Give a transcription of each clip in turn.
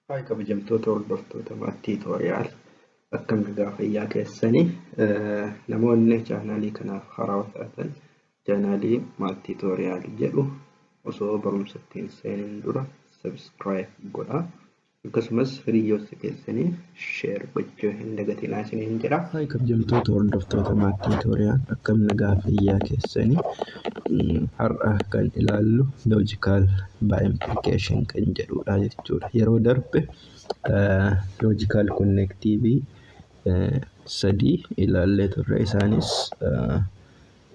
Hayi kabajamtoota hordoftoota maatii Tooriyaal akkam nagaa fayyaa keessanii namoonni chaanaalii kanaaf haaraa taatan chaanaalii maatii Tooriyaal jedhu osoo barumsatti hin seeniin dura subscribe godhaa akkasumas hiriyoota keessanii share gochuu hin dagatinaa isiniin jedha. Hayi kabajamtoota hordoftoota maatii Tooriyaal akkam nagaa fayyaa keessanii har'a kan ilaallu logical bi-implication kan jedhudha jechuudha. Yeroo darbe logical connective sadii ilaallee turre, isaanis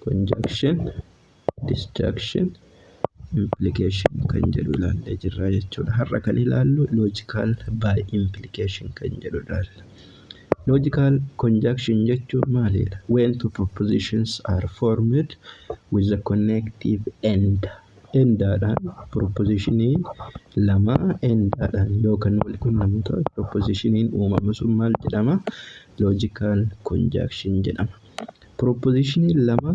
conjunction, disjunction, implication kan jedhu ilaallee jirra jechuudha. Har'a kan ilaallu logical bi-implication kan jedhudha. Logical conjunction jechuun maalidha? When two propositions are formed with the connective end. Endaadhaan propositioniin lama endaadhaan yookaan wal quunnamu ta'u propositioniin uumamu sun maal jedhama? Logical conjunction jedhama. Propositioniin lama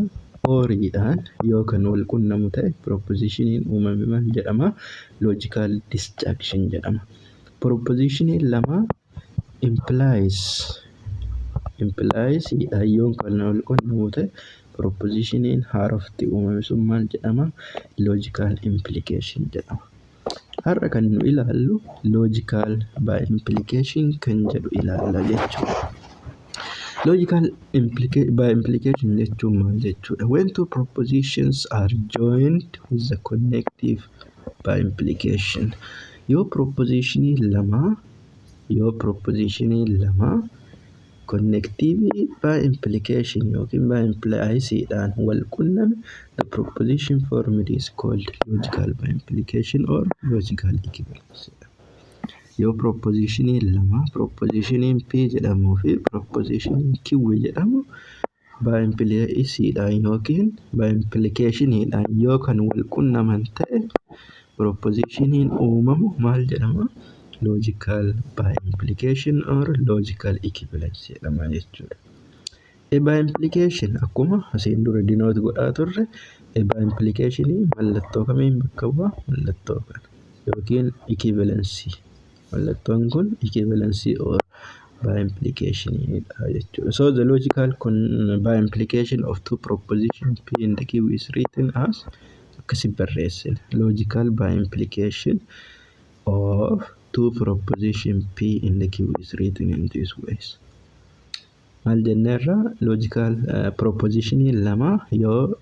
horiidhaan yookaan wal quunnamu ta'e propositioniin uumame maal jedhama? Logical disjunction jedhama. Propositioniin lama implies yookaan wal quunnamu ta'e propositioniin haarofti uumame sun maal jedhama? Logical implication jedhama. Har'a kan nu ilaallu logical bi-implication kan jedhu ilaalla jechuudha. Logical bi-implication jechuun maal jechuudha? When two propositions are joined with the connective bi-implication. Yoo propositionii lama connective bi-implication yookiin bi-impliesiidhaan wal qunname, the proposition formed is called logical bi-implication or logical equivalence. Yoo propositionii lama, propositioniin P jedhamuu fi propositioniin Q jedhamu bi-impliesiidhaan yookiin bi-implicationiidhaan yookaan wal qunnaman ta'e propositioniin uumamu maal jedhama? Logical bi-implication or logical equivalence jedhama jechuudha. Bi-implication akkuma asiin dura denote godhaa turre, bi-implicationii mallattoo kamiin bakka bu'a? Mallattoo kana yookiin equivalence. Mallattoon kun equivalence or bi-implicationidha jechuudha. So the logical bi-implication of two propositions P and Q is written as akkasi barreessine. Logical bi-implication of two proposition P and Q is written in these ways. Maal jenneerra? Logical propositionii lama yoo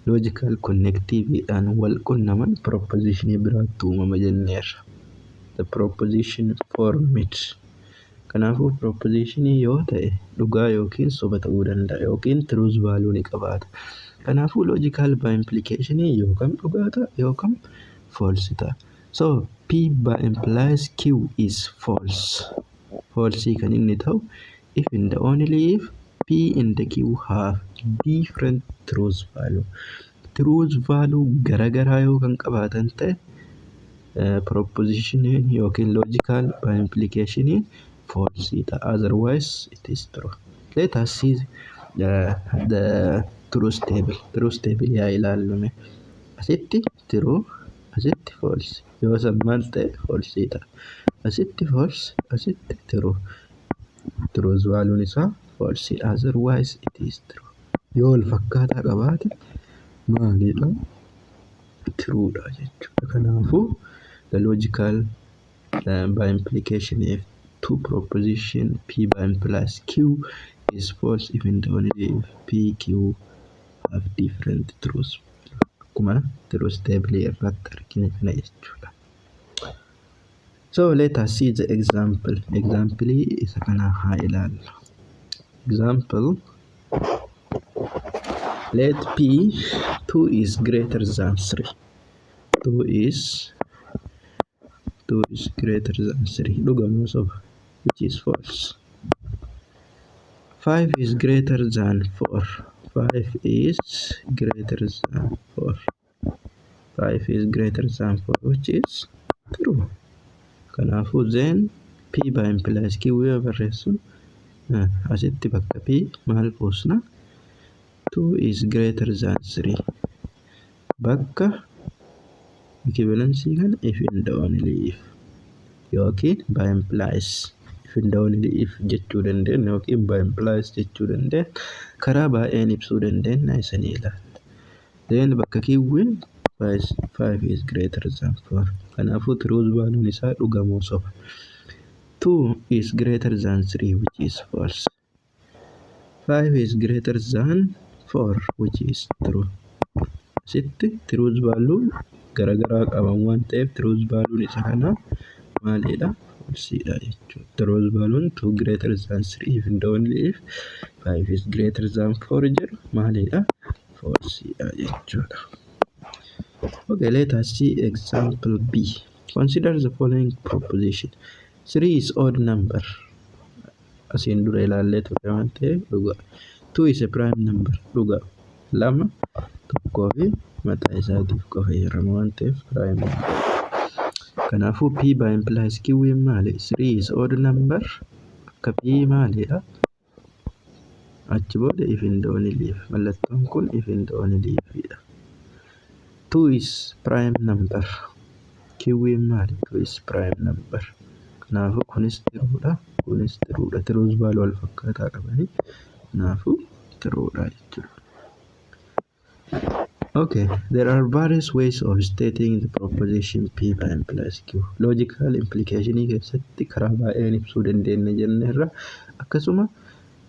logical connectiveidhaan wal qunnaman propositionii biraatti uumama jenneerra. The proposition formed. Kanaafuu propositionii yoo ta'e dhugaa yookiin soba ta'uu danda'a yookiin truth value ni qabaata. Kanaafuu logical bi-implicationii yookaan dhugaa ta'a yookaan false ta'a. So P bi-implies Q is false. False kan inni ta'u if and only if P and Q have different truth value. Truth value garagaraa yoo kan qabaatan ta'e propositioniin yookiin logical bi-implicationii false ta'a. Otherwise it is true. Let us see the truth table. Truth table yaa ilaallume. Asitti true, asitti false. Yoo san maal ta'e false ta'a. Asitti false, asitti true. Truth value isaa false. Otherwise it is true. Yoo wal fakkaataa qabaate maalidha? True dha jechuudha. Kanaafuu the logical bi-implication of two proposition P bi-implies Q is false if and only if P, Q have different truth. Akkuma truth table irratti argine kana jechuudha. So let us see the example. Example isa kana haa ilaallu. Example, let P 2 is greater than 3. 2 is greater than 3. Dhugamoo soba, which is false. 5 is greater than 4. 5 is greater than 4. 5 is greater than 4, which is true. Kanaafuu then P bi-implies Q yoo barreessu asitti bakka P maal buusna? 2 is greater than 3. Bakka equivalency kan if and only if. yookiin by implies if and only if jechuu dandeenya yookiin by implies jechuu dandeenya. Karaa baay'een ibsuu dandeenya isanii ilaalla. Then bakka kiwwiin 5 is greater than 4. Kanaafuu truth valuun isaa dhugaa moo soba? 2 is greater than 3 which is false. 5 is greater than 4 which is true. Asitti truth valuun garagaraa qaban waan ta'eef truth valuun isa kana maalidha? Falsidha jechuudha. Truth valuun 2 greater than 3 if and only if 5 is greater than 4 jedhu maalidha? Falsidha jechuudha. Okay, let us see example B. Consider the following proposition. 3 is odd number. Asiin dura ilaallee turre waan ta'eef dhugaa. 2 is a prime number. Dhugaa. 2 tokkoo fi mataa isaatiif qofa jedhama waan ta'eef prime number. Kanaafuu P by implies Q maali? 3 is odd number. Akka P maalidha? Achi booda if and only if. Mallattoon kun if and only ifidha. 2 is prime number. Q maali? 2 is prime number. Kanaafuu kunis tiruudha. Kunis tiruudha. Tiruus baaluu wal fakkaataa qabanii. Kanaafuu tiruudha jechuudha. Okay, there are various ways of stating the proposition P by implies Q. Logical implication keessatti karaa baay'een ibsuu dandeenya jenneerra. Akkasuma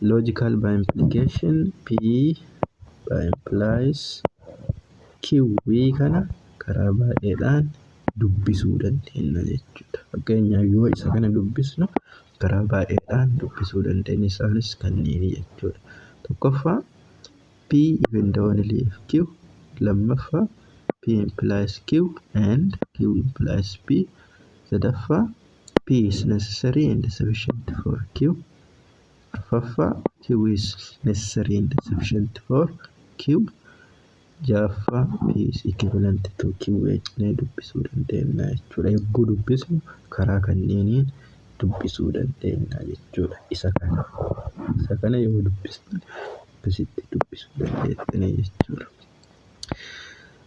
logical by implication P by implies Q kana karaa baay'eedhaan dubbisuu dandeenya jechuudha. Fakkeenyaaf yoo isa kana dubbisnu karaa baay'eedhaan dubbisuu dandeenya. Isaanis kanneen jechuudha. Tokkoffaa P if and only if Q. Lammaffaa P implies Q and Q implies P. Sadaffaa P is necessary and sufficient for Q. Arfaffaa Q is necessary and sufficient for Q. Ja'affaa P is equivalent to Q jennee dubbisuu dandeenya jechuudha. Yogguu dubbisnu karaa kanneeniin dubbisuu dandeenya jechuudha. Isa kana yoo dubbisnu akkasitti dubbisuu dandeenya jechuudha.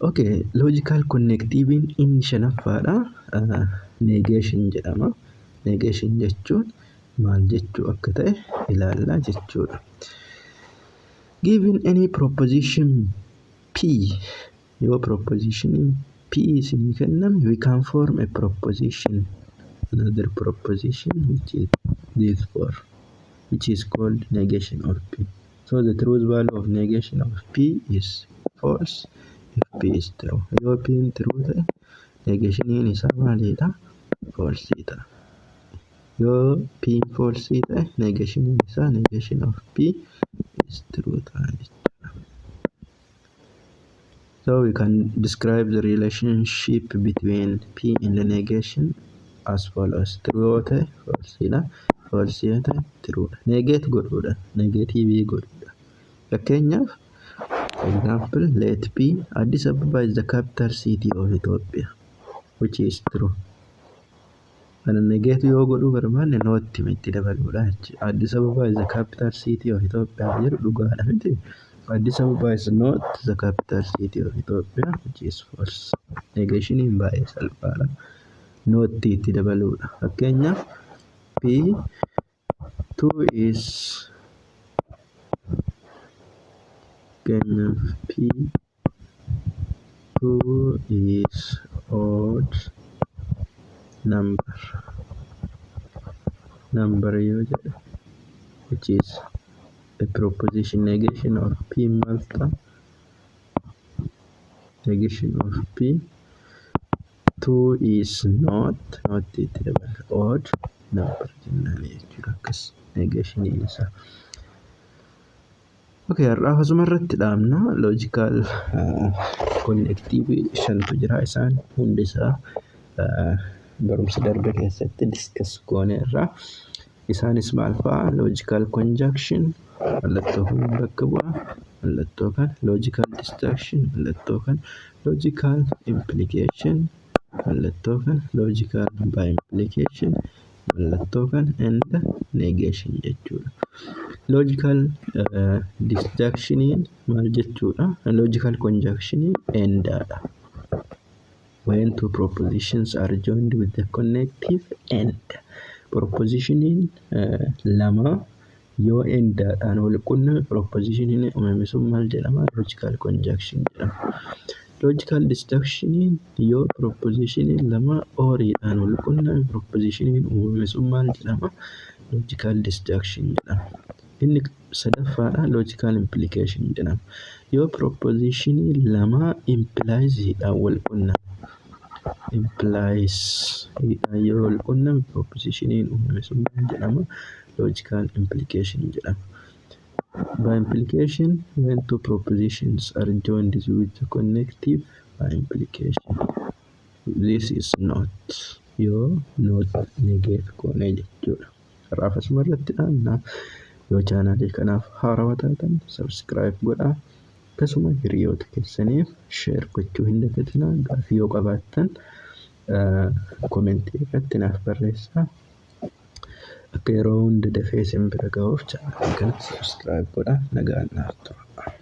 Okay, logical connectiviin inni shanaffaadha. Negation jedhama. Negation jechuun maal jechuu akka ta'e ilaallaa jechuudha. Given any proposition P, your proposition P is in kenname, we can form a proposition, another proposition which is this for, which is called negation of P. So the truth value of negation of P is false if P is true. Yoo P in true ta'e negationiin isaa maalidha? Falsidha. Yoo P in false ta'e negationiin isaa negation of P is true ta'a jechuudha. So we can describe the relationship between P and the negation as follows. True yoo ta'e falsidha. False yoo ta'e truudha. Negate godhuudha. Negative godhuudha. Fakkeenyaaf example, let P, Addis Ababa is the capital city of Ethiopia, which is true. Kana negate yoo godhuu barbaanne nootti itti dabaluudha jechuudha. Addis Ababa is the capital city of Ethiopia jedhu dhugaadha miti. Addis Ababa is not the capital city of Ethiopia, which is false. Negationiin baay'ee salphaadha. Nootti itti dabaluudha. Fakkeenyaaf P2 is P2 is odd number yoo jedhe, which is a proposition. Negation of P malta, negation of P2 is not odd number jennaan jechuudha. Akkas negation isaa. Okay, har'aaf asuma irratti dhaabna. Logical connective shantu jira. Isaan hundi isaa barumsa darbe keessatti discuss gooneerra. Isaanis maal fa'a? Logical conjunction, mallattoo kan bakka bu'a. Mallattoo kan logical disjunction, mallattoo kan logical implication, mallattoo kan logical by implication, mallattoo kan and negation jechuudha. Logical disjunctioniin maal jechuudha? Logical conjunctioniin endaadha. when two propositions are joined with the connective end. Proposition lama yoo endaadhaan wal qunname proposition uumame sun maal jedhama? Logical conjunction jedhama. Logical disjunction yoo proposition lama oriidhaan wal qunname proposition uumame sun maal jedhama? Logical disjunction jedhama. Inni sadaffaadha logical implication jedhama. Yoo proposition lama impliesdhaan wal qunname yoo wal qunname proposition uumame sun maal jedhama? Logical implication jedhama. Bi-implication when two propositions are joined with the connective bi-implication. This is not yoo not negate goone jechuudha. Kanaaf asuma irratti dhaabna. Yoo chaanaalii kanaaf haarawaa taatan subscribe godhaa. Akkasuma hiriyoota keessaniif share gochuu hin dagatinaa. Gaaffii yoo qabaattan komentii irratti naaf barreessaa. Akka yeroo hunda dafee isin bira ga'uuf chaanaalii kana subscribe godhaa. Nagaan naaf ta'a.